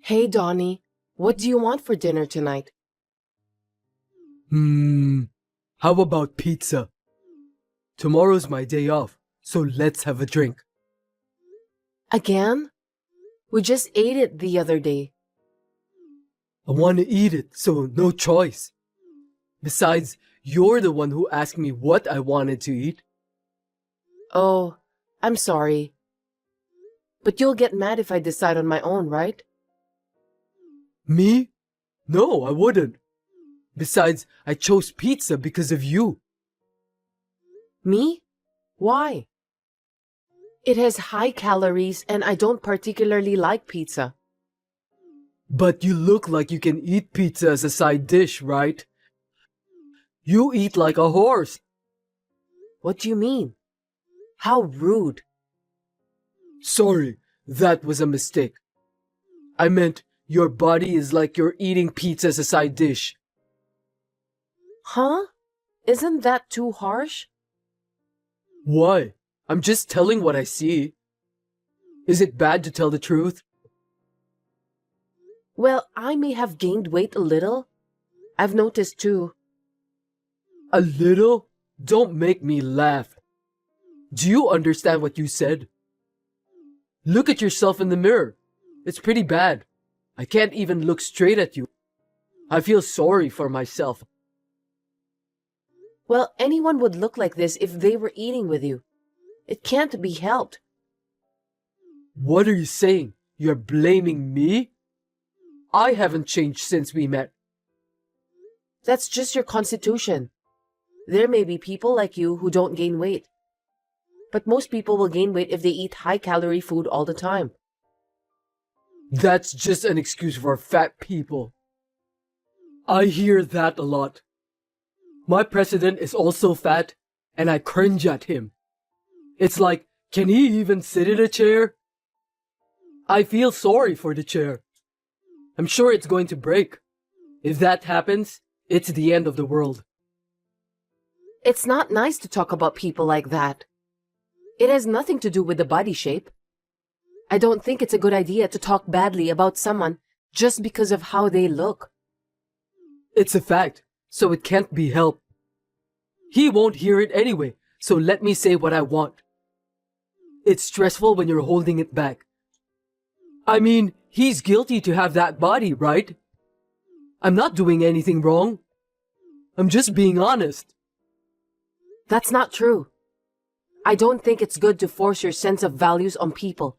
Hey, Donnie, what do you want for dinner tonight? Hmm, how about pizza? Tomorrow's my day off, so let's have a drink. Again? We just ate it the other day. I want to eat it, so no choice. Besides, you're the one who asked me what I wanted to eat. Oh, I'm sorry. But you'll get mad if I decide on my own, right? Me? No, I wouldn't. Besides, I chose pizza because of you. Me? Why? It has high calories and I don't particularly like pizza. But you look like you can eat pizza as a side dish, right? You eat like a horse. What do you mean? How rude. Sorry, that was a mistake. I meant your body is like you're eating pizza as a side dish. Huh? Isn't that too harsh? Why? I'm just telling what I see. Is it bad to tell the truth? Well, I may have gained weight a little. I've noticed too. A little? Don't make me laugh. Do you understand what you said? Look at yourself in the mirror. It's pretty bad. I can't even look straight at you. I feel sorry for myself. Well, anyone would look like this if they were eating with you. It can't be helped. What are you saying? You're blaming me? I haven't changed since we met. That's just your constitution. There may be people like you who don't gain weight. But most people will gain weight if they eat high-calorie food all the time. That's just an excuse for fat people. I hear that a lot. My president is also fat, and I cringe at him. It's like, can he even sit in a chair? I feel sorry for the chair. I'm sure it's going to break. If that happens, it's the end of the world. It's not nice to talk about people like that. It has nothing to do with the body shape. I don't think it's a good idea to talk badly about someone just because of how they look. It's a fact, so it can't be helped. He won't hear it anyway, so let me say what I want. It's stressful when you're holding it back. I mean, he's guilty to have that body, right? I'm not doing anything wrong. I'm just being honest. That's not true. I don't think it's good to force your sense of values on people.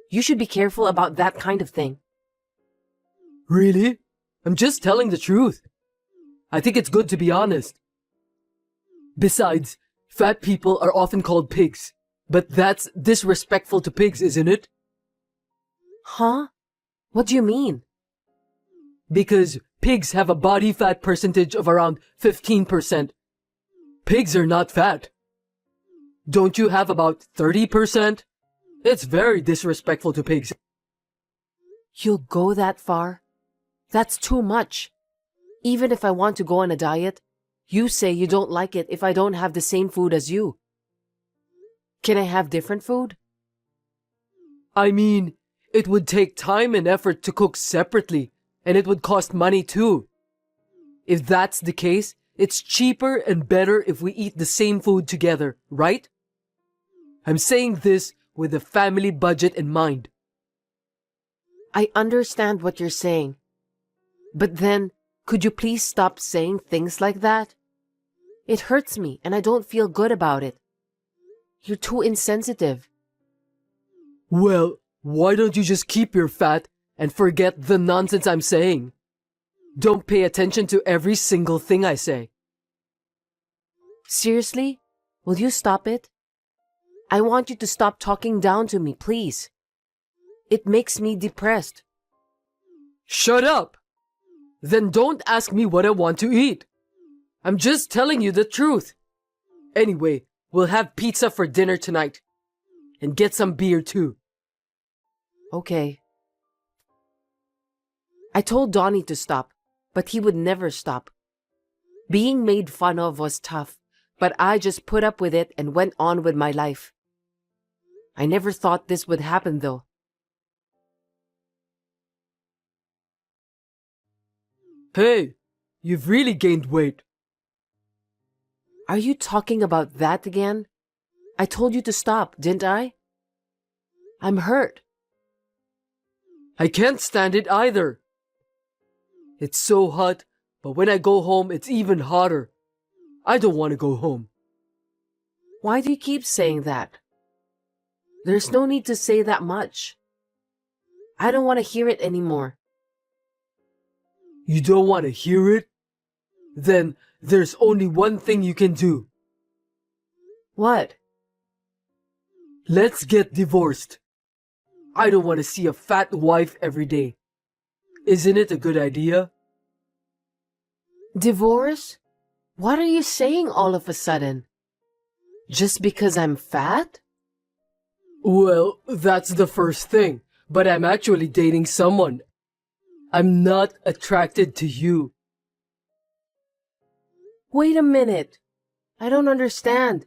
You should be careful about that kind of thing. Really? I'm just telling the truth. I think it's good to be honest. Besides, fat people are often called pigs, but that's disrespectful to pigs, isn't it? Huh? What do you mean? Because pigs have a body fat percentage of around 15%. Pigs are not fat. Don't you have about 30%? It's very disrespectful to pigs. You'll go that far? That's too much. Even if I want to go on a diet, you say you don't like it if I don't have the same food as you. Can I have different food? I mean, it would take time and effort to cook separately, and it would cost money too. If that's the case, it's cheaper and better if we eat the same food together, right? I'm saying this with a family budget in mind. I understand what you're saying. But then, could you please stop saying things like that? It hurts me and I don't feel good about it. You're too insensitive. Well, why don't you just keep your fat and forget the nonsense I'm saying? Don't pay attention to every single thing I say. Seriously? Will you stop it? I want you to stop talking down to me, please. It makes me depressed. Shut up! Then don't ask me what I want to eat. I'm just telling you the truth. Anyway, we'll have pizza for dinner tonight. And get some beer too. Okay. I told Donnie to stop, but he would never stop. Being made fun of was tough, but I just put up with it and went on with my life. I never thought this would happen though. Hey, you've really gained weight. Are you talking about that again? I told you to stop, didn't I? I'm hurt. I can't stand it either. It's so hot, but when I go home, it's even hotter. I don't want to go home. Why do you keep saying that? There's no need to say that much. I don't want to hear it anymore. You don't want to hear it? Then there's only one thing you can do. What? Let's get divorced. I don't want to see a fat wife every day. Isn't it a good idea? Divorce? What are you saying all of a sudden? Just because I'm fat? Well, that's the first thing. But I'm actually dating someone. I'm not attracted to you. Wait a minute. I don't understand.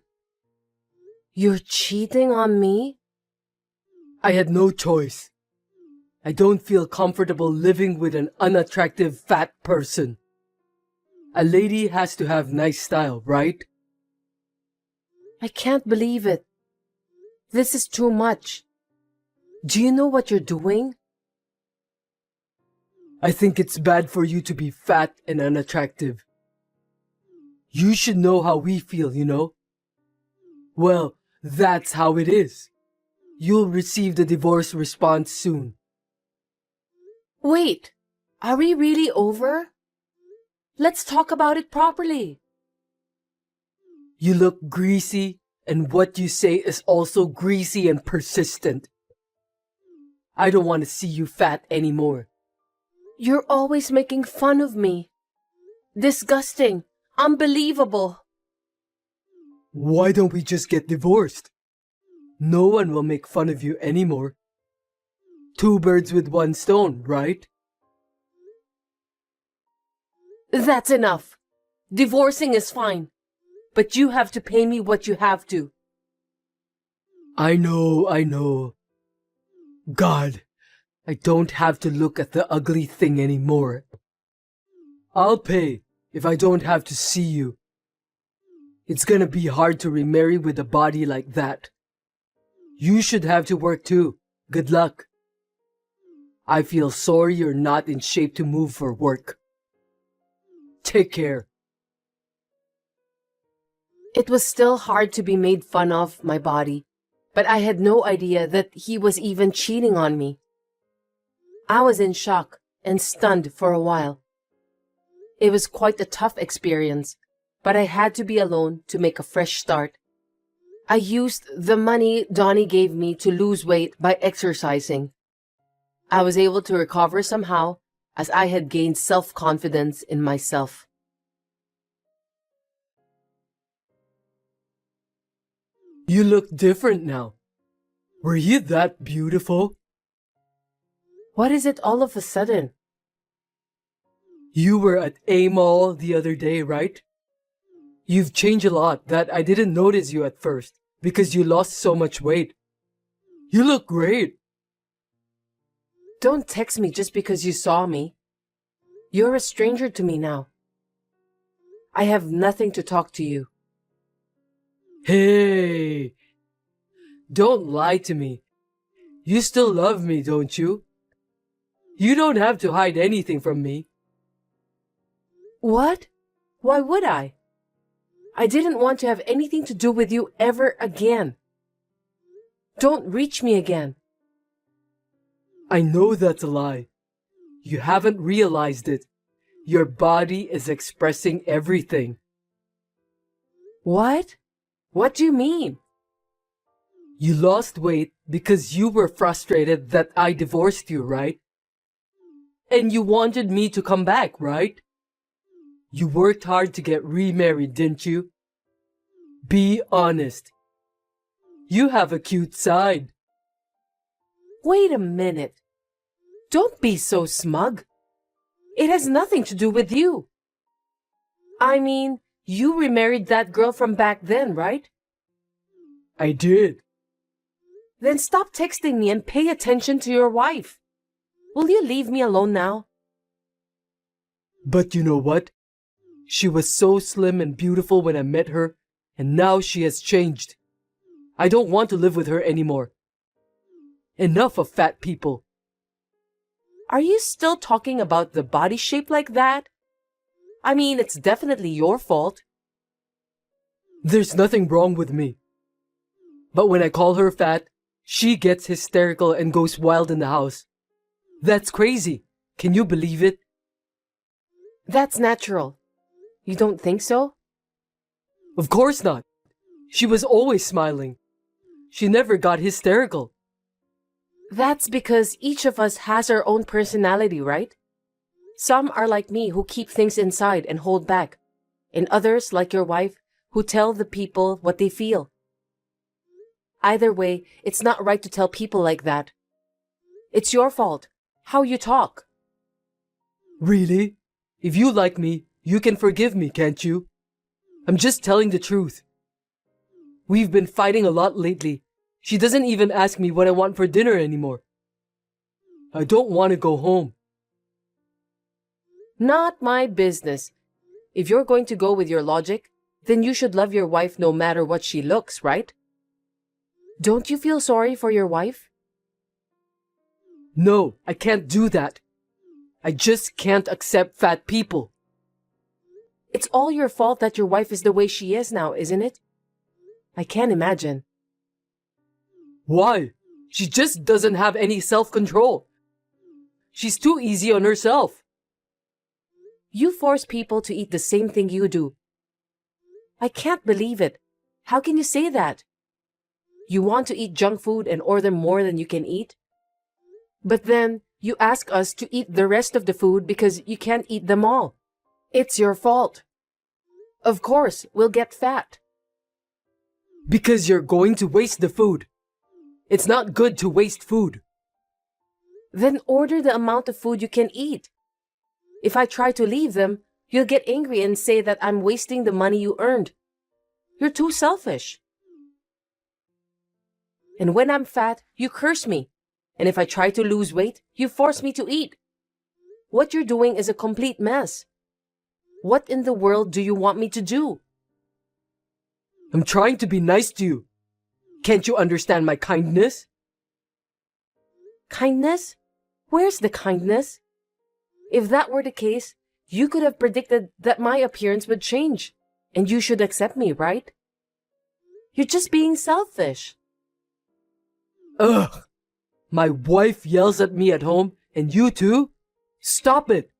You're cheating on me? I had no choice. I don't feel comfortable living with an unattractive fat person. A lady has to have nice style, right? I can't believe it. This is too much. Do you know what you're doing? I think it's bad for you to be fat and unattractive. You should know how we feel, you know? Well, that's how it is. You'll receive the divorce response soon. Wait, are we really over? Let's talk about it properly. You look greasy, and what you say is also greasy and persistent. I don't want to see you fat anymore. You're always making fun of me. Disgusting. Unbelievable. Why don't we just get divorced? No one will make fun of you anymore. 2 birds with 1 stone, right? That's enough. Divorcing is fine. But you have to pay me what you have to. I know. God, I don't have to look at the ugly thing anymore. I'll pay if I don't have to see you. It's gonna be hard to remarry with a body like that. You should have to work too. Good luck. I feel sorry you're not in shape to move for work. Take care. It was still hard to be made fun of my body, but I had no idea that he was even cheating on me. I was in shock and stunned for a while. It was quite a tough experience, but I had to be alone to make a fresh start. I used the money Donnie gave me to lose weight by exercising. I was able to recover somehow as I had gained self-confidence in myself. You look different now. Were you that beautiful? What is it all of a sudden? You were at A Mall the other day, right? You've changed a lot that I didn't notice you at first because you lost so much weight. You look great. Don't text me just because you saw me. You're a stranger to me now. I have nothing to talk to you. Hey, don't lie to me. You still love me, don't you? You don't have to hide anything from me. What? Why would I? I didn't want to have anything to do with you ever again. Don't reach me again. I know that's a lie. You haven't realized it. Your body is expressing everything. What? What do you mean? You lost weight because you were frustrated that I divorced you, right? And you wanted me to come back, right? You worked hard to get remarried, didn't you? Be honest. You have a cute side. Wait a minute. Don't be so smug. It has nothing to do with you. I mean, you remarried that girl from back then, right? I did. Then stop texting me and pay attention to your wife. Will you leave me alone now? But you know what? She was so slim and beautiful when I met her, and now she has changed. I don't want to live with her anymore. Enough of fat people. Are you still talking about the body shape like that? I mean, it's definitely your fault. There's nothing wrong with me. But when I call her fat, she gets hysterical and goes wild in the house. That's crazy. Can you believe it? That's natural. You don't think so? Of course not. She was always smiling. She never got hysterical. That's because each of us has our own personality, right? Some are like me who keep things inside and hold back, and others, like your wife, who tell the people what they feel. Either way, it's not right to tell people like that. It's your fault, how you talk. Really? If you like me, you can forgive me, can't you? I'm just telling the truth. We've been fighting a lot lately. She doesn't even ask me what I want for dinner anymore. I don't want to go home. Not my business. If you're going to go with your logic, then you should love your wife no matter what she looks, right? Don't you feel sorry for your wife? No, I can't do that. I just can't accept fat people. It's all your fault that your wife is the way she is now, isn't it? I can't imagine. Why? She just doesn't have any self-control. She's too easy on herself. You force people to eat the same thing you do. I can't believe it. How can you say that? You want to eat junk food and order more than you can eat? But then you ask us to eat the rest of the food because you can't eat them all. It's your fault. Of course, we'll get fat. Because you're going to waste the food. It's not good to waste food. Then order the amount of food you can eat. If I try to leave them, you'll get angry and say that I'm wasting the money you earned. You're too selfish. And when I'm fat, you curse me. And if I try to lose weight, you force me to eat. What you're doing is a complete mess. What in the world do you want me to do? I'm trying to be nice to you. Can't you understand my kindness? Kindness? Where's the kindness? If that were the case, you could have predicted that my appearance would change, and you should accept me, right? You're just being selfish. Ugh! My wife yells at me at home, and you too? Stop it!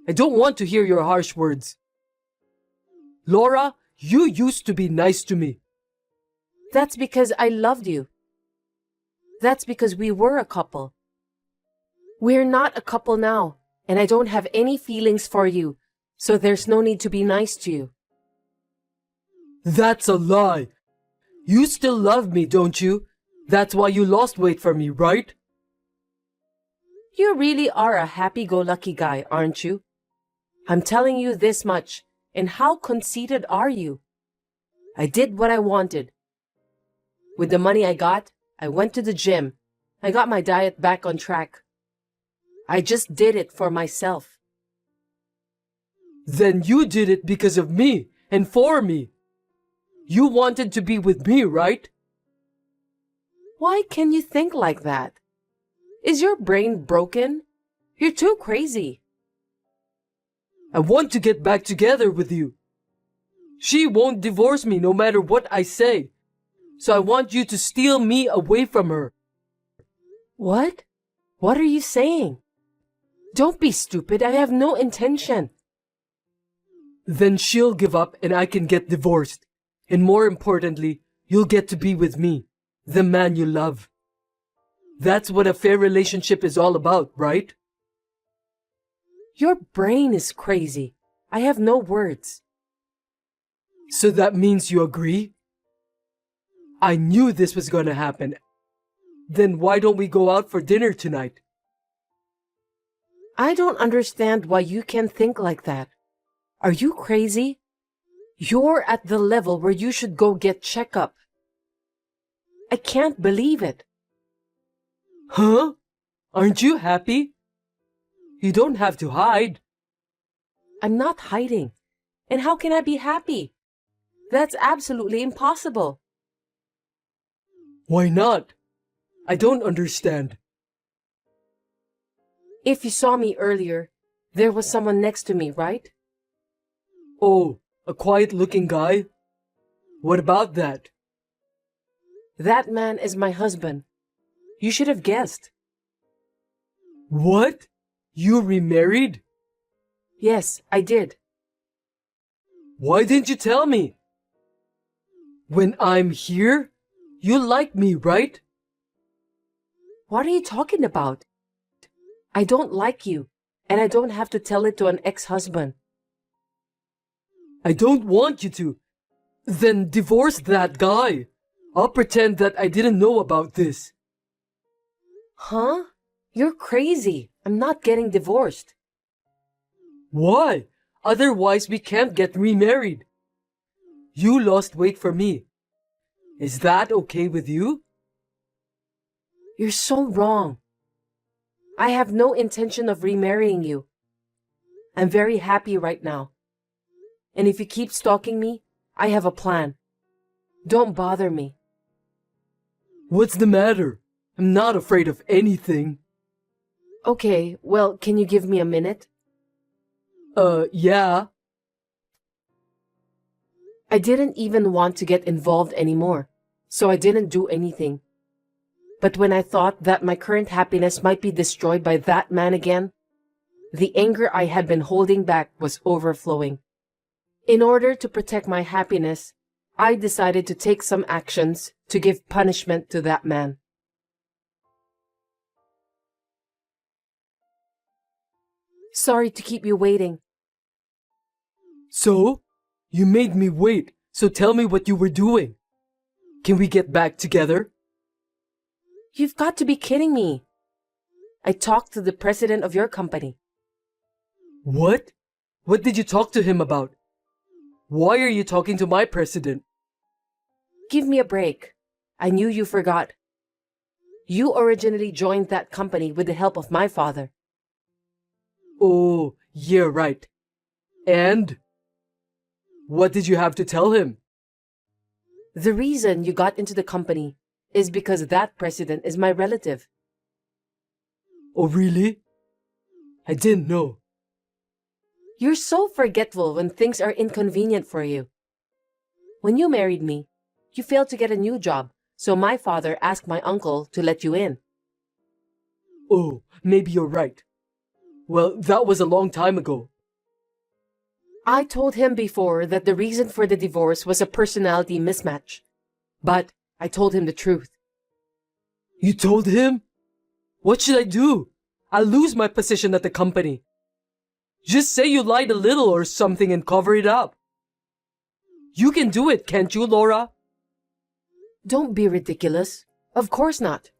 I don't want to hear your harsh words. Laura, you used to be nice to me. That's because I loved you. That's because we were a couple. We're not a couple now, and I don't have any feelings for you, so there's no need to be nice to you. That's a lie. You still love me, don't you? That's why you lost weight for me, right? You really are a happy-go-lucky guy, aren't you? I'm telling you this much, and how conceited are you? I did what I wanted. With the money I got, I went to the gym. I got my diet back on track. I just did it for myself. Then you did it because of me and for me. You wanted to be with me, right? Why can you think like that? Is your brain broken? You're too crazy. I want to get back together with you. She won't divorce me no matter what I say. So I want you to steal me away from her. What? What are you saying? Don't be stupid. I have no intention. Then she'll give up and I can get divorced. And more importantly, you'll get to be with me, the man you love. That's what a fair relationship is all about, right? Your brain is crazy. I have no words. So that means you agree? I knew this was gonna happen. Then why don't we go out for dinner tonight? I don't understand why you can think like that. Are you crazy? You're at the level where you should go get checkup. I can't believe it. Huh? Aren't you happy? You don't have to hide. I'm not hiding. And how can I be happy? That's absolutely impossible. Why not? I don't understand. If you saw me earlier, there was someone next to me, right? Oh, a quiet-looking guy? What about that? That man is my husband. You should have guessed. What? You remarried? Yes, I did. Why didn't you tell me? When I'm here, you like me, right? What are you talking about? I don't like you, and I don't have to tell it to an ex-husband. I don't want you to. Then divorce that guy. I'll pretend that I didn't know about this. Huh? You're crazy. I'm not getting divorced. Why? Otherwise we can't get remarried. You lost weight for me. Is that okay with you? You're so wrong. I have no intention of remarrying you. I'm very happy right now. And if you keep stalking me, I have a plan. Don't bother me. What's the matter? I'm not afraid of anything. Okay, well, can you give me a minute? Yeah. I didn't even want to get involved anymore, so I didn't do anything. But when I thought that my current happiness might be destroyed by that man again, the anger I had been holding back was overflowing. In order to protect my happiness, I decided to take some actions to give punishment to that man. Sorry to keep you waiting. So? You made me wait, so tell me what you were doing. Can we get back together? You've got to be kidding me. I talked to the president of your company. What? What did you talk to him about? Why are you talking to my president? Give me a break. I knew you forgot. You originally joined that company with the help of my father. Oh, yeah, right. And? What did you have to tell him? The reason you got into the company is because that president is my relative. Oh, really? I didn't know. You're so forgetful when things are inconvenient for you. When you married me, you failed to get a new job, so my father asked my uncle to let you in. Oh, maybe you're right. Well, that was a long time ago. I told him before that the reason for the divorce was a personality mismatch. But I told him the truth. You told him? What should I do? I'll lose my position at the company. Just say you lied a little or something and cover it up. You can do it, can't you, Laura? Don't be ridiculous. Of course not.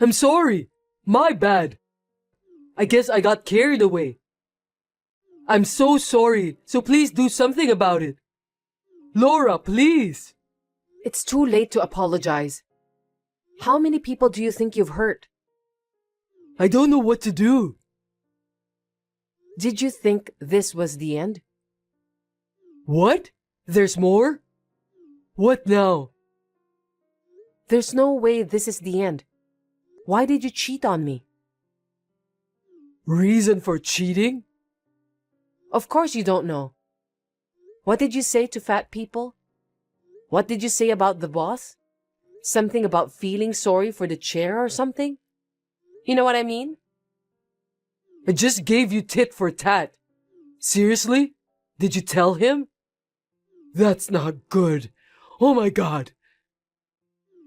I'm sorry. My bad. I guess I got carried away. I'm so sorry, so please do something about it. Laura, please. It's too late to apologize. How many people do you think you've hurt? I don't know what to do. Did you think this was the end? What? There's more? What now? There's no way this is the end. Why did you cheat on me? Reason for cheating? Of course you don't know. What did you say to fat people? What did you say about the boss? Something about feeling sorry for the chair or something? You know what I mean? I just gave you tit for tat. Seriously? Did you tell him? That's not good. Oh my God.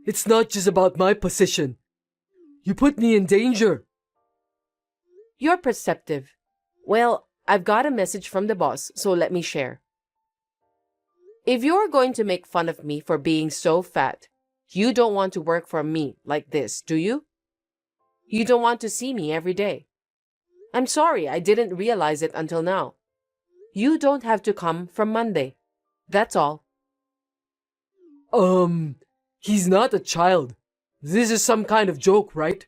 It's not just about my position. You put me in danger. You're perceptive. Well, I've got a message from the boss, so let me share. If you're going to make fun of me for being so fat, you don't want to work for me like this, do you? You don't want to see me every day. I'm sorry, I didn't realize it until now. You don't have to come from Monday. That's all. He's not a child. This is some kind of joke, right?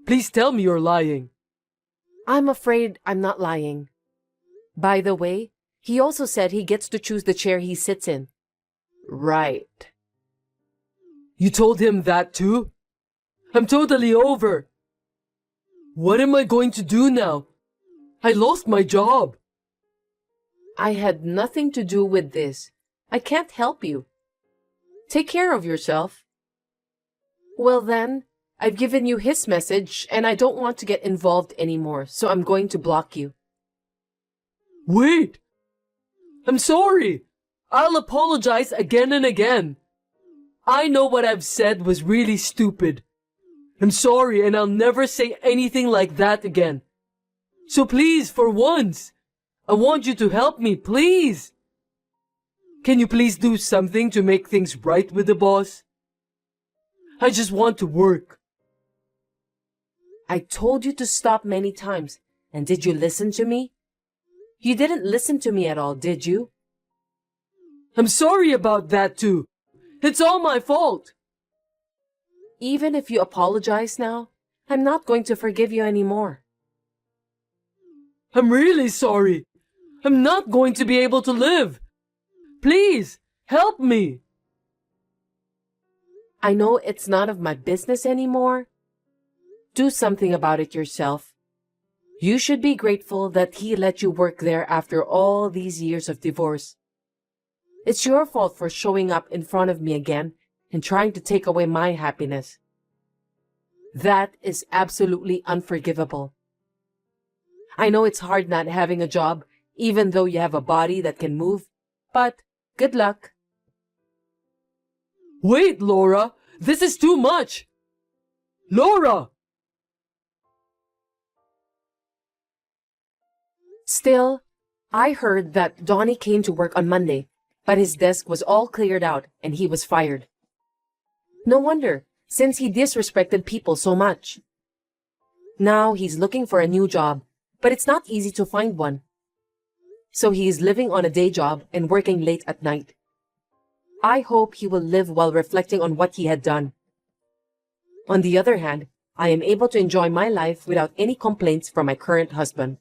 Please tell me you're lying. I'm afraid I'm not lying. By the way, he also said he gets to choose the chair he sits in. Right. You told him that too? I'm totally over. What am I going to do now? I lost my job. I had nothing to do with this. I can't help you. Take care of yourself. Well then, I've given you his message and I don't want to get involved anymore, so I'm going to block you. Wait! I'm sorry! I'll apologize again and again. I know what I've said was really stupid. I'm sorry and I'll never say anything like that again. So please, for once, I want you to help me, please. Can you please do something to make things right with the boss? I just want to work. I told you to stop many times, and did you listen to me? You didn't listen to me at all, did you? I'm sorry about that too. It's all my fault. Even if you apologize now, I'm not going to forgive you anymore. I'm really sorry. I'm not going to be able to live. Please, help me. I know it's none of my business anymore. Do something about it yourself. You should be grateful that he let you work there after all these years of divorce. It's your fault for showing up in front of me again and trying to take away my happiness. That is absolutely unforgivable. I know it's hard not having a job, even though you have a body that can move, but good luck. Wait, Laura, this is too much. Laura! Still, I heard that Donnie came to work on Monday, but his desk was all cleared out and he was fired. No wonder, since he disrespected people so much. Now he's looking for a new job, but it's not easy to find one. So he is living on a day job and working late at night. I hope he will live while reflecting on what he had done. On the other hand, I am able to enjoy my life without any complaints from my current husband.